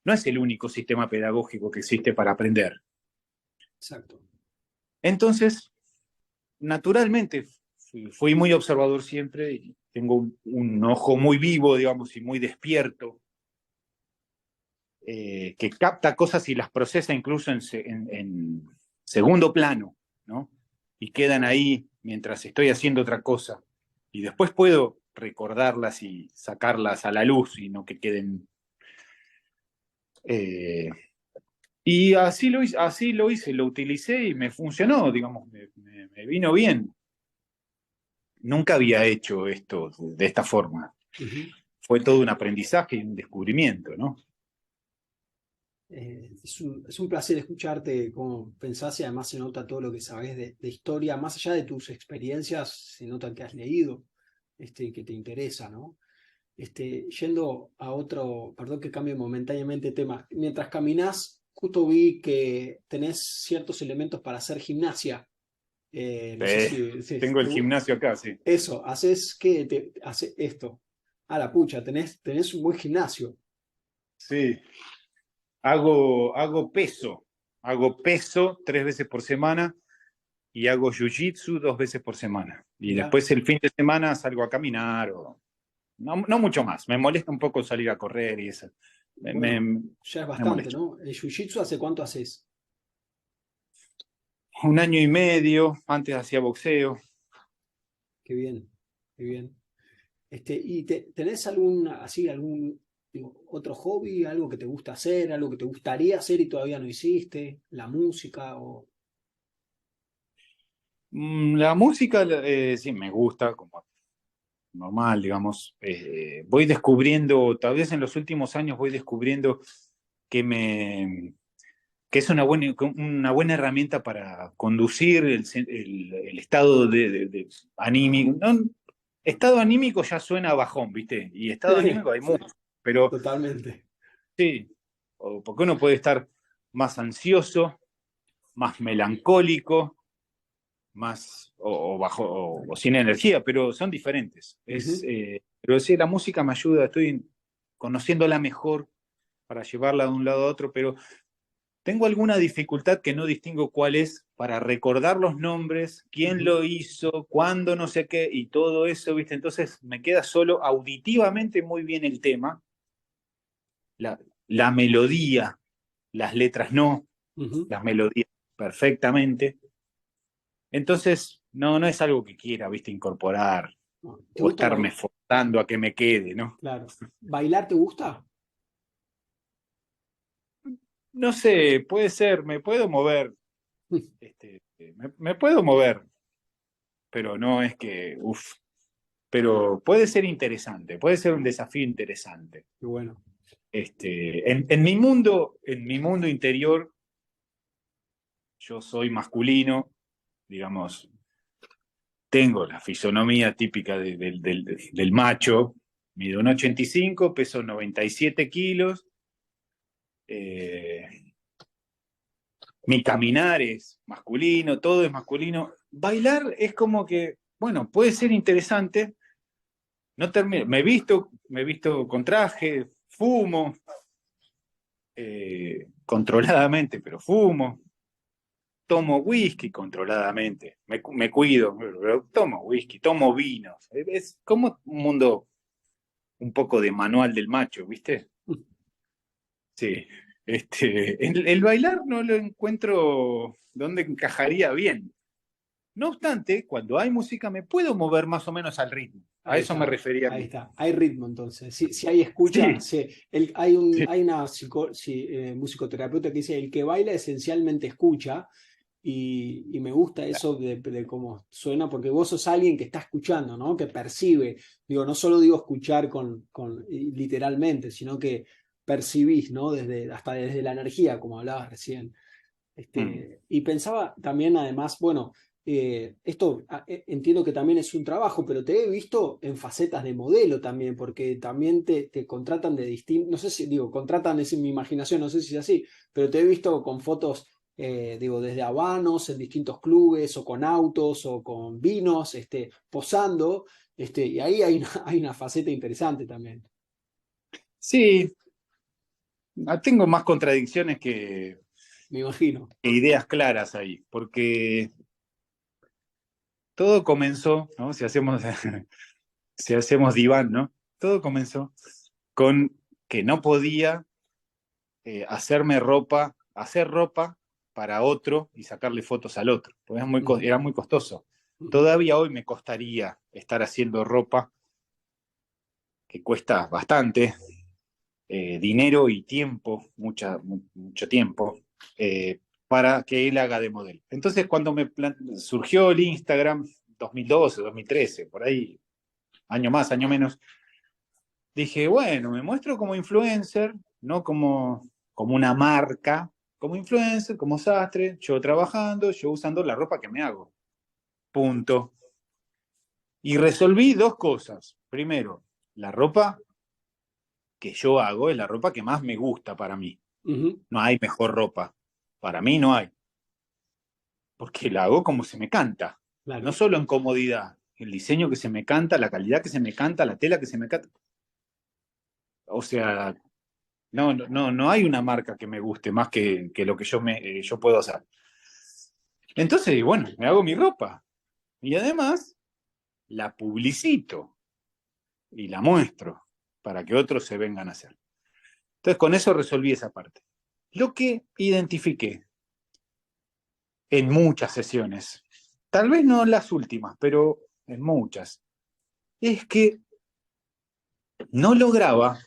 no es el único sistema pedagógico que existe para aprender. Exacto. Entonces, naturalmente, fui muy observador siempre y tengo un ojo muy vivo, digamos, y muy despierto, que capta cosas y las procesa incluso en segundo plano, ¿no? Y quedan ahí mientras estoy haciendo otra cosa. Y después puedo recordarlas y sacarlas a la luz y no que queden... y así lo hice, lo utilicé y me funcionó, digamos, me vino bien. Nunca había hecho esto de esta forma. Fue todo un aprendizaje y un descubrimiento, ¿no? Es un placer escucharte cómo pensás y además se nota todo lo que sabes de historia, más allá de tus experiencias, se nota que has leído, que te interesa, ¿no? Yendo a otro, perdón que cambie momentáneamente de tema, mientras caminás, justo vi que tenés ciertos elementos para hacer gimnasia. No sé si Tengo el gimnasio acá, sí. eso, haces que hace esto. A la pucha, tenés un buen gimnasio. Sí, hago peso 3 veces por semana y hago jiu-jitsu 2 veces por semana. Y Mirá. después el fin de semana salgo a caminar o no mucho más. Me molesta un poco salir a correr y eso. Bueno, ya es Me bastante, molesta. ¿no? ¿El jiu-jitsu hace cuánto haces? 1 año y medio, antes hacía boxeo. Qué bien, qué bien. ¿Y tenés algún digo, otro hobby, algo que te gusta hacer, algo que te gustaría hacer y todavía no hiciste? ¿La música o...? La música, sí, me gusta, como normal, digamos. Voy descubriendo, tal vez en los últimos años voy descubriendo que que es una buena herramienta para conducir el estado de anímico. ¿No? Estado anímico ya suena a bajón, ¿viste? Y estado anímico hay mucho, pero Totalmente. sí, porque uno puede estar más ansioso, más melancólico, más bajo o sin energía, pero son diferentes. Pero sí, la música me ayuda, estoy conociéndola mejor para llevarla de un lado a otro, pero tengo alguna dificultad que no distingo cuál es para recordar los nombres, quién lo hizo, cuándo, no sé qué, y todo eso, ¿viste? Entonces me queda solo auditivamente muy bien el tema, la melodía, las letras no, las melodías perfectamente. Entonces, no es algo que quiera, ¿viste? Incorporar ¿Te o gusta estarme forzando a que me quede, ¿no? Claro. ¿Bailar te gusta? No sé, puede ser, me puedo mover, me puedo mover, pero no es que, uff, pero puede ser interesante, puede ser un desafío interesante. Qué bueno. En mi mundo interior, yo soy masculino, digamos, tengo la fisonomía típica del macho, mido 1,85, peso 97 kilos, mi caminar es masculino, todo es masculino. Bailar es como que, bueno, puede ser interesante. No termino, me visto con traje, fumo, controladamente, pero fumo. Tomo whisky controladamente, me cuido, pero tomo whisky, tomo vinos. Es como un mundo un poco de manual del macho, ¿viste? Sí. El bailar no lo encuentro donde encajaría bien. No obstante, cuando hay música me puedo mover más o menos al ritmo. A Ahí eso me está, refería a ahí mí. está. Hay ritmo entonces. Si hay escucha, Sí, sí, sí. hay una musicoterapeuta que dice, el que baila esencialmente escucha, y me gusta eso de cómo suena, porque vos sos alguien que está escuchando, ¿no? Que percibe. Digo, no solo digo escuchar literalmente, sino que percibís, ¿no? Hasta desde la energía, como hablabas recién. Mm. Y pensaba también, además, bueno, esto entiendo que también es un trabajo, pero te he visto en facetas de modelo también, porque también te contratan de distintos, no sé si, digo, contratan, es en mi imaginación, no sé si es así, pero te he visto con fotos, digo, desde habanos, en distintos clubes, o con autos, o con vinos, posando, y ahí hay hay una faceta interesante también, Sí, tengo más contradicciones me imagino. que ideas claras ahí, porque todo comenzó, ¿no? Si hacemos diván, ¿no? Todo comenzó con que no podía hacer ropa para otro y sacarle fotos al otro, porque Ujú, era muy costoso. ujú, Todavía hoy me costaría estar haciendo ropa que cuesta bastante, dinero y tiempo, mucho tiempo, para que él haga de modelo. Entonces, cuando surgió el Instagram, 2012, 2013, por ahí, año más, año menos, dije, bueno, me muestro como influencer, no como una marca, como influencer, como sastre, yo trabajando, yo usando la ropa que me hago. Punto. Y resolví dos cosas. Primero, la ropa que yo hago es la ropa que más me gusta para mí. ujú, No hay mejor ropa. Para mí no hay. Porque la hago como se me canta. No claro. solo en comodidad, el diseño que se me canta, la calidad que se me canta, la tela que se me canta. O sea, no hay una marca que me guste más que lo que yo puedo hacer. Entonces, bueno, me hago mi ropa. Y además, la publicito y la muestro para que otros se vengan a hacer. Entonces, con eso resolví esa parte. Lo que identifiqué en muchas sesiones, tal vez no las últimas, pero en muchas, es que no lograba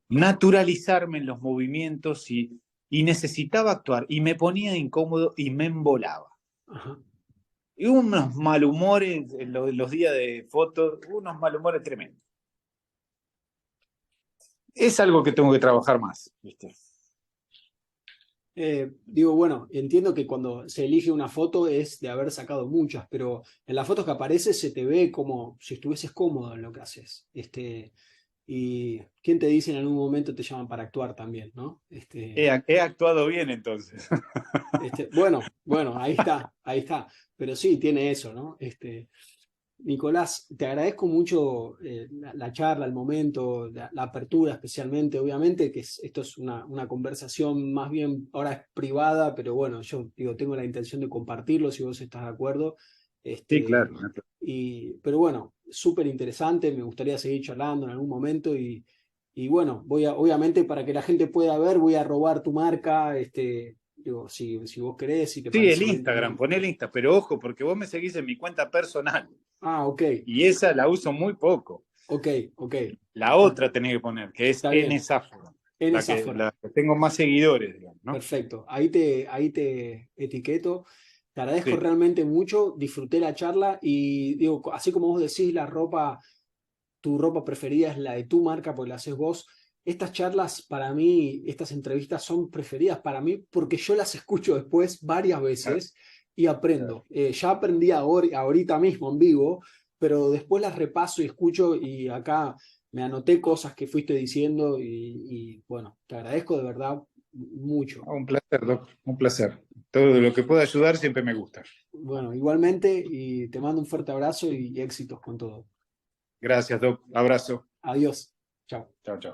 naturalizarme en los movimientos y necesitaba actuar y me ponía incómodo y me embolaba. Ajá. Y unos malhumores en los días de fotos, unos malhumores tremendos. Es algo que tengo que trabajar más, ¿viste? Digo, bueno, entiendo que cuando se elige una foto es de haber sacado muchas, pero en las fotos que apareces se te ve como si estuvieses cómodo en lo que haces. Y quién te dice en algún momento te llaman para actuar también, ¿no? He actuado bien entonces. Bueno, ahí está, ahí está. Pero sí, tiene eso, ¿no? Nicolás, te agradezco mucho la charla, el momento, la apertura especialmente, obviamente, esto es una conversación más bien, ahora es privada, pero bueno, yo digo, tengo la intención de compartirlo si vos estás de acuerdo. Sí, Este, claro. pero bueno, súper interesante, me gustaría seguir charlando en algún momento y bueno, obviamente para que la gente pueda ver, voy a robar tu marca, digo, si vos querés, si te Sí, el parece bien Instagram, también. poné el Insta, pero ojo, porque vos me seguís en mi cuenta personal Ah, ok, y esa la uso muy poco. ok, ok. La otra tenés que poner, que es Está N bien. Sáforo, En esa la que tengo más seguidores, digamos, ¿no? Perfecto. Ahí te etiqueto. Te agradezco Sí. realmente mucho. Disfruté la charla y digo, así como vos decís, tu ropa preferida es la de tu marca porque la haces vos. Estas charlas para mí, estas entrevistas son preferidas para mí porque yo las escucho después varias veces y aprendo. Ya aprendí ahorita mismo en vivo, pero después las repaso y escucho y acá me anoté cosas que fuiste diciendo y bueno, te agradezco de verdad mucho. Un placer, Doc, un placer. Todo lo que pueda ayudar siempre me gusta. Bueno, igualmente y te mando un fuerte abrazo y éxitos con todo. Gracias, Doc. Abrazo. Adiós. Chao. Chao, chao.